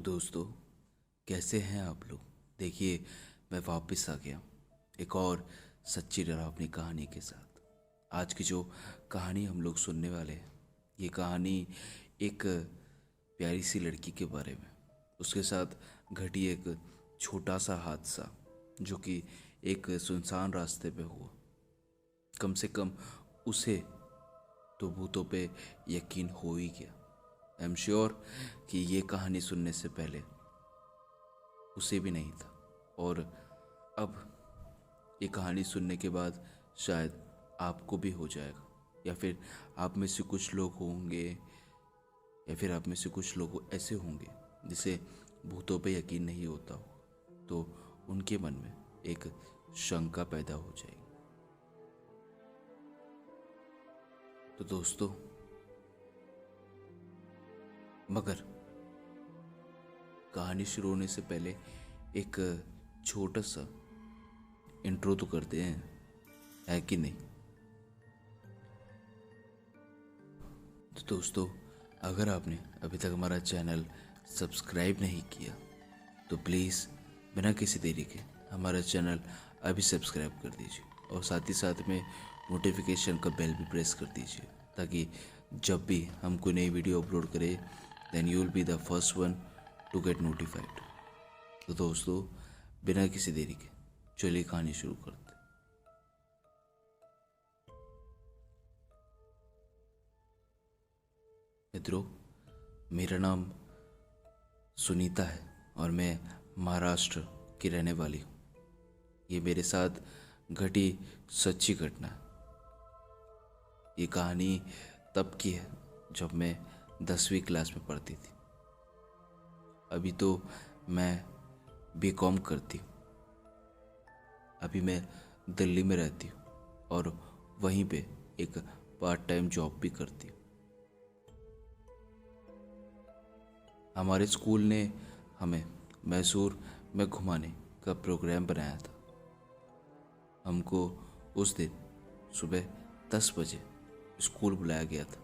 दोस्तों, कैसे हैं आप लोग। देखिए, मैं वापस आ गया एक और सच्ची डरावनी कहानी के साथ। आज की जो कहानी हम लोग सुनने वाले हैं, ये कहानी एक प्यारी सी लड़की के बारे में, उसके साथ घटी एक छोटा सा हादसा जो कि एक सुनसान रास्ते पे हुआ। कम से कम उसे तो भूतों पे यकीन हो ही गया। आई एम श्योर कि ये कहानी सुनने से पहले उसे भी नहीं था। और अब ये कहानी सुनने के बाद शायद आपको भी हो जाएगा, या फिर आप में से कुछ लोग होंगे, या फिर आप में से कुछ लोग ऐसे होंगे जिसे भूतों पे यकीन नहीं होता हो, तो उनके मन में एक शंका पैदा हो जाएगी। तो दोस्तों, मगर कहानी शुरू होने से पहले एक छोटा सा इंट्रो तो करते हैं, है कि नहीं। तो दोस्तों, अगर आपने अभी तक हमारा चैनल सब्सक्राइब नहीं किया तो प्लीज़ बिना किसी देरी के हमारा चैनल अभी सब्सक्राइब कर दीजिए, और साथ ही साथ में नोटिफिकेशन का बेल भी प्रेस कर दीजिए, ताकि जब भी हम कोई नई वीडियो अपलोड करें then you will be the first one to get notified. तो दोस्तों, बिना किसी देरी के चलिए कहानी शुरू करते। मित्रों, मेरा नाम सुनीता है और मैं महाराष्ट्र की रहने वाली हूँ। ये मेरे साथ घटी सच्ची घटना है। ये कहानी तब की है जब मैं 10वीं क्लास में पढ़ती थी। अभी तो मैं बीकॉम करती हूँ। अभी मैं दिल्ली में रहती हूँ और वहीं पे एक पार्ट टाइम जॉब भी करती हूँ। हमारे स्कूल ने हमें मैसूर में घुमाने का प्रोग्राम बनाया था। हमको उस दिन सुबह 10 बजे स्कूल बुलाया गया था।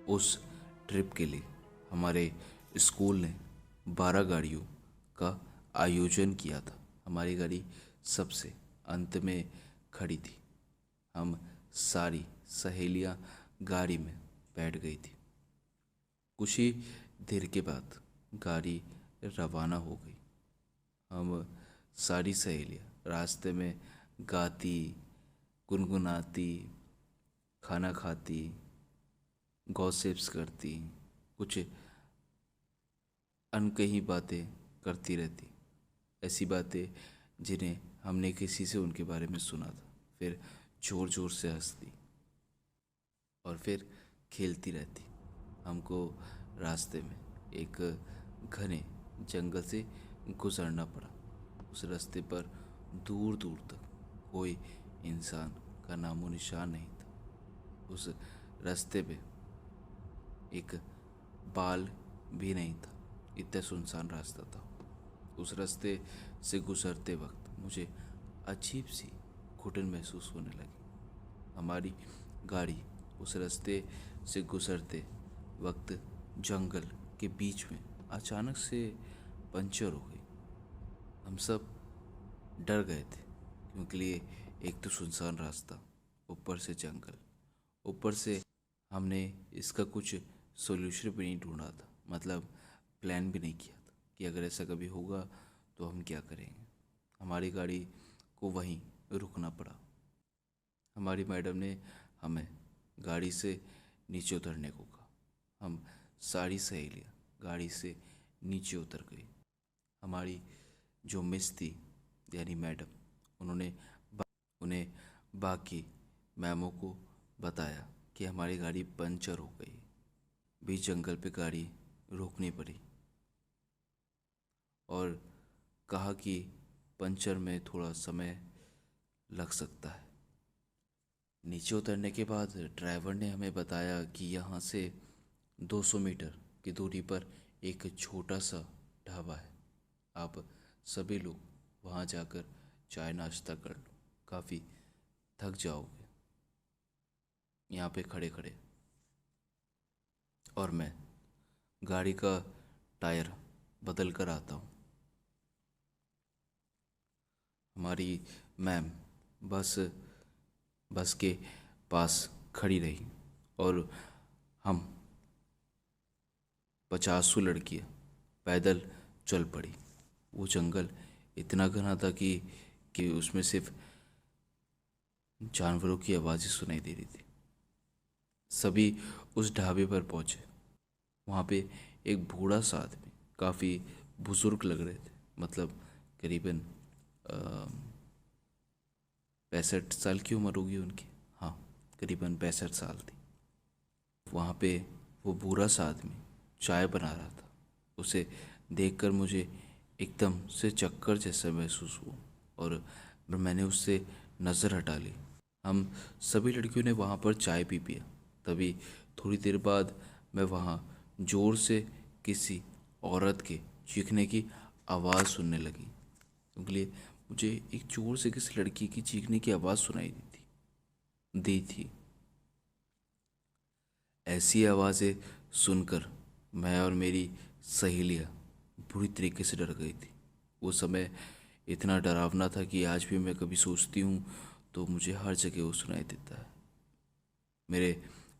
उस ट्रिप के लिए हमारे स्कूल ने 12 गाड़ियों का आयोजन किया था। हमारी गाड़ी सबसे अंत में खड़ी थी। हम सारी सहेलियां गाड़ी में बैठ गई थी। कुछ ही देर के बाद गाड़ी रवाना हो गई। हम सारी सहेलियां रास्ते में गाती, गुनगुनाती, खाना खाती, गॉसिप्स करती, कुछ अनकही बातें करती रहती। ऐसी बातें जिन्हें हमने किसी से उनके बारे में सुना था। फिर ज़ोर ज़ोर से हंसती और फिर खेलती रहती। हमको रास्ते में एक घने जंगल से गुजरना पड़ा। उस रास्ते पर दूर दूर तक कोई इंसान का नामो निशान नहीं था। उस रास्ते पे एक बाल भी नहीं था, इतना सुनसान रास्ता था। उस रास्ते से गुजरते वक्त मुझे अजीब सी घुटन महसूस होने लगी। हमारी गाड़ी उस रास्ते से गुजरते वक्त जंगल के बीच में अचानक से पंचर हो गई। हम सब डर गए थे, क्योंकि एक तो सुनसान रास्ता, ऊपर से जंगल, ऊपर से हमने इसका कुछ सॉल्यूशन भी नहीं ढूंढा था। मतलब प्लान भी नहीं किया था कि अगर ऐसा कभी होगा तो हम क्या करेंगे। हमारी गाड़ी को वहीं रुकना पड़ा। हमारी मैडम ने हमें गाड़ी से नीचे उतरने को कहा। हम सारी सहेलियाँ गाड़ी से नीचे उतर गई। हमारी जो मिस थी, यानी मैडम, उन्होंने उन्हें बाकी मैमों को बताया कि हमारी गाड़ी पंचर हो गई। बीच जंगल पे गाड़ी रोकनी पड़ी और कहा कि पंचर में थोड़ा समय लग सकता है। नीचे उतरने के बाद ड्राइवर ने हमें बताया कि यहाँ से 200 मीटर की दूरी पर एक छोटा सा ढाबा है। आप सभी लोग वहाँ जाकर चाय नाश्ता कर लो, काफ़ी थक जाओगे यहाँ पे खड़े खड़े। और मैं गाड़ी का टायर बदल कर आता हूँ। हमारी मैम बस बस के पास खड़ी रही और हम पचासों लड़कियाँ पैदल चल पड़ी। वो जंगल इतना घना था कि उसमें सिर्फ जानवरों की आवाज़ें सुनाई दे रही थी। सभी उस ढाबे पर पहुँचे। वहाँ पे एक बूढ़ा सा आदमी, काफ़ी बुजुर्ग लग रहे थे, मतलब करीबन 65 साल की उम्र होगी उनकी। हाँ, करीबन 65 साल थी। वहाँ पे वो बूढ़ा सा आदमी चाय बना रहा था। उसे देखकर मुझे एकदम से चक्कर जैसा महसूस हुआ और मैंने उससे नज़र हटा ली। हम सभी लड़कियों ने वहाँ पर चाय पी पिया। तभी थोड़ी देर बाद मैं वहाँ ज़ोर से किसी औरत के चीखने की आवाज़ सुनने लगी। क्योंकि मुझे एक ज़ोर से किसी लड़की की चीखने की आवाज़ सुनाई दी थी। ऐसी आवाज़ें सुनकर मैं और मेरी सहेलियाँ बुरी तरीके से डर गई थी। वो समय इतना डरावना था कि आज भी मैं कभी सोचती हूँ तो मुझे हर जगह वो सुनाई देता है। मेरे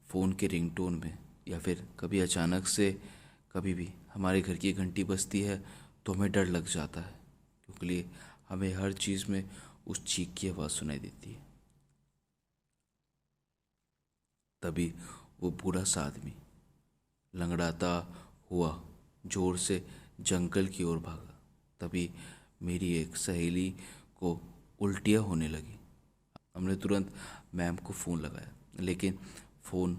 फ़ोन के रिंगटोन में, या फिर कभी अचानक से कभी भी हमारे घर की घंटी बजती है तो हमें डर लग जाता है, क्योंकि हमें हर चीज़ में उस चीख की आवाज़ सुनाई देती है। तभी वो बूढ़ा सा आदमी लंगड़ाता हुआ जोर से जंगल की ओर भागा। तभी मेरी एक सहेली को उल्टियाँ होने लगी। हमने तुरंत मैम को फ़ोन लगाया, लेकिन फ़ोन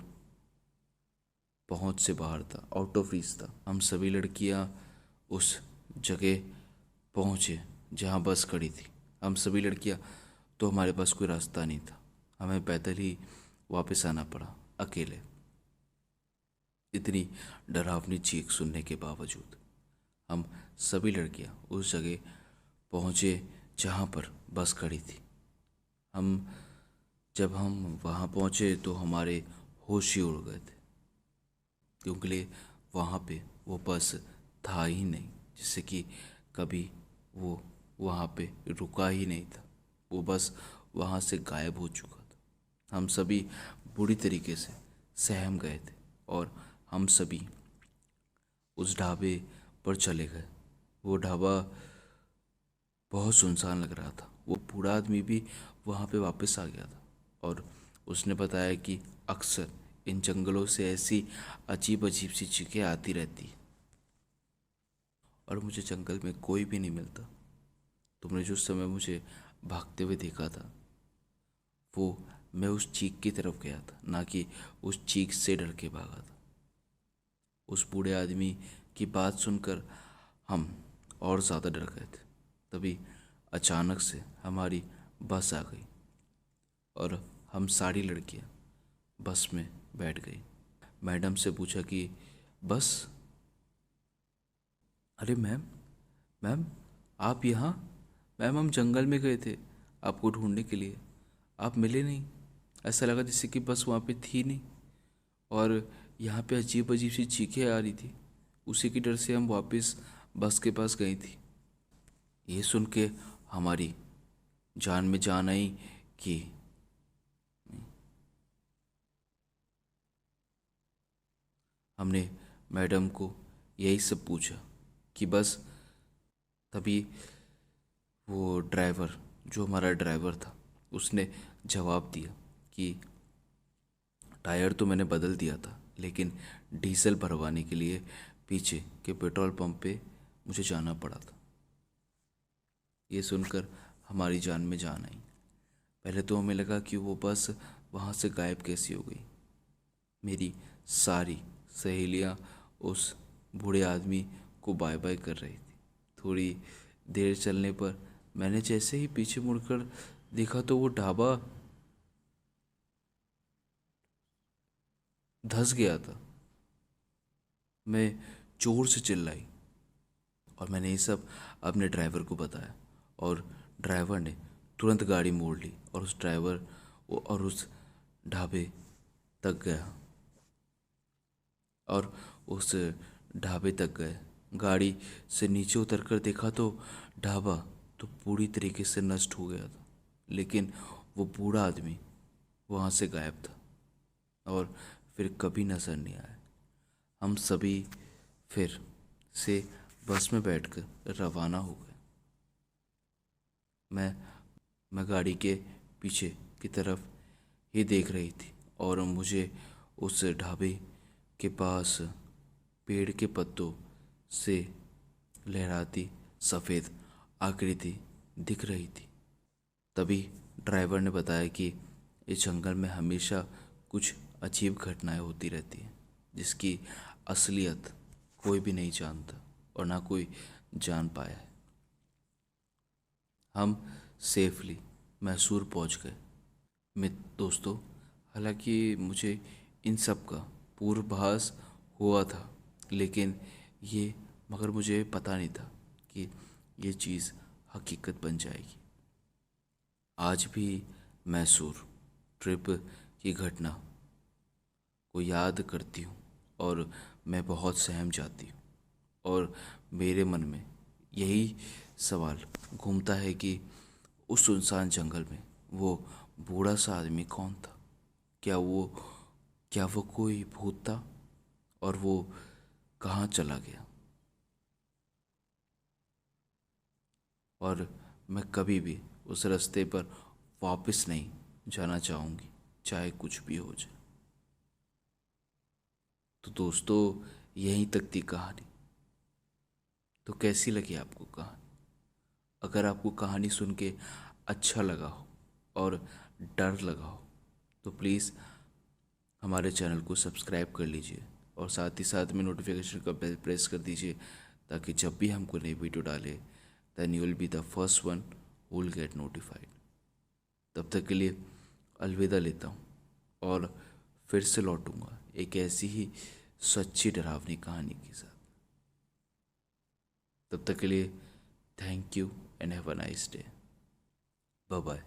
पहुंच से बाहर था, आउट ऑफ रीच था। हम सभी लड़कियां उस जगह पहुंचे जहां बस खड़ी थी। हम सभी लड़कियां, तो हमारे पास कोई रास्ता नहीं था। हमें पैदल ही वापस आना पड़ा, अकेले। इतनी डरावनी चीख सुनने के बावजूद हम सभी लड़कियां उस जगह पहुंचे जहां पर बस खड़ी थी। हम जब हम वहां पहुंचे तो हमारे होश ही उड़ गए थे, क्योंकि वहाँ पे वो बस था ही नहीं, जिससे कि कभी वो वहाँ पे रुका ही नहीं था। वो बस वहाँ से गायब हो चुका था। हम सभी बुरी तरीके से सहम गए थे और हम सभी उस ढाबे पर चले गए। वो ढाबा बहुत सुनसान लग रहा था। वो बूढ़ा आदमी भी वहाँ पे वापस आ गया था और उसने बताया कि अक्सर इन जंगलों से ऐसी अजीब अजीब सी चीखें आती रहती हैं और मुझे जंगल में कोई भी नहीं मिलता। तुमने जो समय मुझे भागते हुए देखा था, वो मैं उस चीख की तरफ गया था, ना कि उस चीख से डर के भागा था। उस बूढ़े आदमी की बात सुनकर हम और ज़्यादा डर गए थे। तभी अचानक से हमारी बस आ गई और हम सारी लड़कियां बस में बैठ गई। मैडम से पूछा कि बस। अरे मैम, मैम आप यहाँ? मैम हम जंगल में गए थे आपको ढूंढने के लिए, आप मिले नहीं। ऐसा लगा जैसे कि बस वहाँ पे थी नहीं, और यहाँ पे अजीब अजीब सी चीखें आ रही थी। उसी की डर से हम वापस बस के पास गई थी। ये सुन के हमारी जान में जान आई कि हमने मैडम को यही सब पूछा कि बस। तभी वो ड्राइवर, जो हमारा ड्राइवर था, उसने जवाब दिया कि टायर तो मैंने बदल दिया था, लेकिन डीजल भरवाने के लिए पीछे के पेट्रोल पंप पे मुझे जाना पड़ा था। ये सुनकर हमारी जान में जान आई। पहले तो हमें लगा कि वो बस वहाँ से गायब कैसी हो गई। मेरी सारी सहेलियाँ उस बूढ़े आदमी को बाय बाय कर रही थी। थोड़ी देर चलने पर मैंने जैसे ही पीछे मुड़कर देखा तो वो ढाबा धंस गया था। मैं जोर से चिल्लाई और मैंने ये सब अपने ड्राइवर को बताया, और ड्राइवर ने तुरंत गाड़ी मोड़ ली और उस ढाबे तक गया और उस ढाबे तक गए। गाड़ी से नीचे उतरकर देखा तो ढाबा तो पूरी तरीके से नष्ट हो गया था, लेकिन वो बूढ़ा आदमी वहाँ से गायब था और फिर कभी नजर नहीं आया। हम सभी फिर से बस में बैठकर रवाना हो गए। मैं मैं गाड़ी के पीछे की तरफ ही देख रही थी और मुझे उस ढाबे के पास पेड़ के पत्तों से लहराती सफ़ेद आकृति दिख रही थी। तभी ड्राइवर ने बताया कि इस जंगल में हमेशा कुछ अजीब घटनाएं होती रहती हैं, जिसकी असलियत कोई भी नहीं जानता और ना कोई जान पाया है। हम सेफली मैसूर पहुंच गए। दोस्तों, हालांकि मुझे इन सब का पूर्वाभास हुआ था, लेकिन ये मगर मुझे पता नहीं था कि ये चीज़ हकीकत बन जाएगी। आज भी मैसूर ट्रिप की घटना को याद करती हूँ और मैं बहुत सहम जाती हूँ और मेरे मन में यही सवाल घूमता है कि उस सुनसान जंगल में वो बूढ़ा सा आदमी कौन था। क्या वो क्या वो कोई भूत था और वो कहाँ चला गया। और मैं कभी भी उस रास्ते पर वापस नहीं जाना चाहूँगी, चाहे कुछ भी हो जाए। तो दोस्तों, यहीं तक थी कहानी। तो कैसी लगी आपको कहानी? अगर आपको कहानी सुन के अच्छा लगा हो और डर लगा हो तो प्लीज़ हमारे चैनल को सब्सक्राइब कर लीजिए और साथ ही साथ में नोटिफिकेशन का बेल प्रेस कर दीजिए, ताकि जब भी हम कोई नई वीडियो डालें then you will be the first one who will get notified. तब तक के लिए अलविदा लेता हूँ और फिर से लौटूंगा एक ऐसी ही सच्ची डरावनी कहानी के साथ। तब तक के लिए thank you and have a nice day. Bye bye.